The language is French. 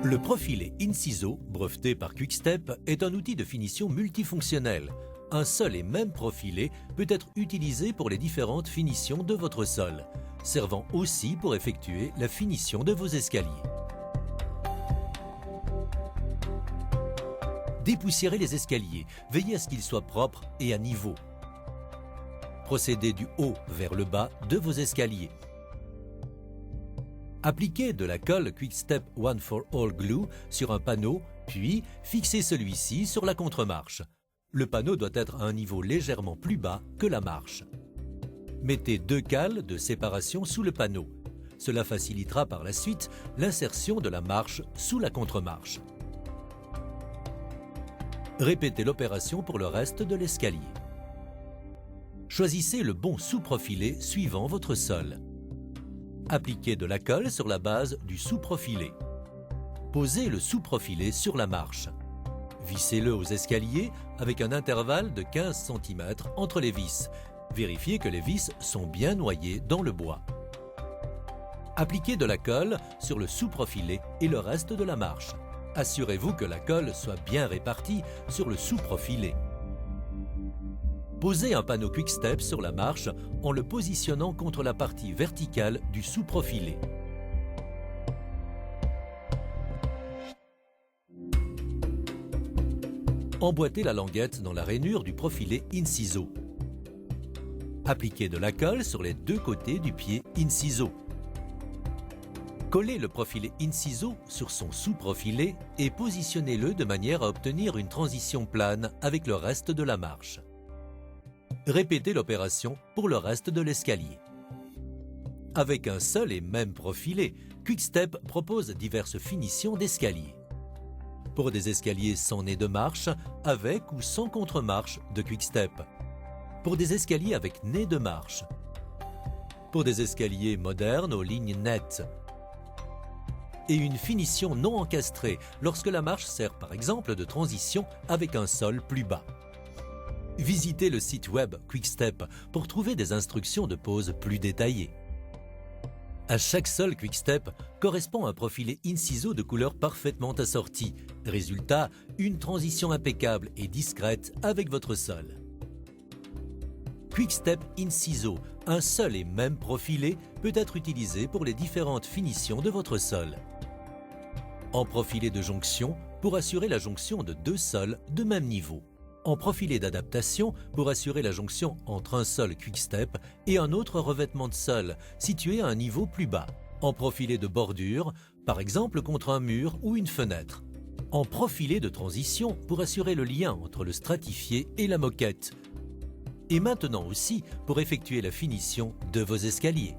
Le profilé Inciso, breveté par Quick-Step, est un outil de finition multifonctionnel. Un seul et même profilé peut être utilisé pour les différentes finitions de votre sol, servant aussi pour effectuer la finition de vos escaliers. Dépoussiérez les escaliers, veillez à ce qu'ils soient propres et à niveau. Procédez du haut vers le bas de vos escaliers. Appliquez de la colle Quick-Step One for All Glue sur un panneau, puis fixez celui-ci sur la contre-marche. Le panneau doit être à un niveau légèrement plus bas que la marche. Mettez 2 cales de séparation sous le panneau. Cela facilitera par la suite l'insertion de la marche sous la contre-marche. Répétez l'opération pour le reste de l'escalier. Choisissez le bon sous-profilé suivant votre sol. Appliquez de la colle sur la base du sous-profilé. Posez le sous-profilé sur la marche. Vissez-le aux escaliers avec un intervalle de 15 cm entre les vis. Vérifiez que les vis sont bien noyées dans le bois. Appliquez de la colle sur le sous-profilé et le reste de la marche. Assurez-vous que la colle soit bien répartie sur le sous-profilé. Posez un panneau Quick-Step sur la marche en le positionnant contre la partie verticale du sous-profilé. Emboîtez la languette dans la rainure du profilé Inciso. Appliquez de la colle sur les 2 côtés du pied Inciso. Collez le profilé Inciso sur son sous-profilé et positionnez-le de manière à obtenir une transition plane avec le reste de la marche. Répétez l'opération pour le reste de l'escalier. Avec un seul et même profilé, Quick-Step propose diverses finitions d'escalier. Pour des escaliers sans nez de marche, avec ou sans contre-marche de Quick-Step. Pour des escaliers avec nez de marche. Pour des escaliers modernes aux lignes nettes. Et une finition non encastrée lorsque la marche sert par exemple de transition avec un sol plus bas. Visitez le site web Quick-Step pour trouver des instructions de pose plus détaillées. À chaque sol Quick-Step correspond un profilé Inciso de couleur parfaitement assorti. Résultat, une transition impeccable et discrète avec votre sol. Quick-Step Inciso, un seul et même profilé, peut être utilisé pour les différentes finitions de votre sol. En profilé de jonction, pour assurer la jonction de 2 sols de même niveau. En profilé d'adaptation pour assurer la jonction entre un sol Quick-Step et un autre revêtement de sol situé à un niveau plus bas. En profilé de bordure, par exemple contre un mur ou une fenêtre. En profilé de transition pour assurer le lien entre le stratifié et la moquette. Et maintenant aussi pour effectuer la finition de vos escaliers.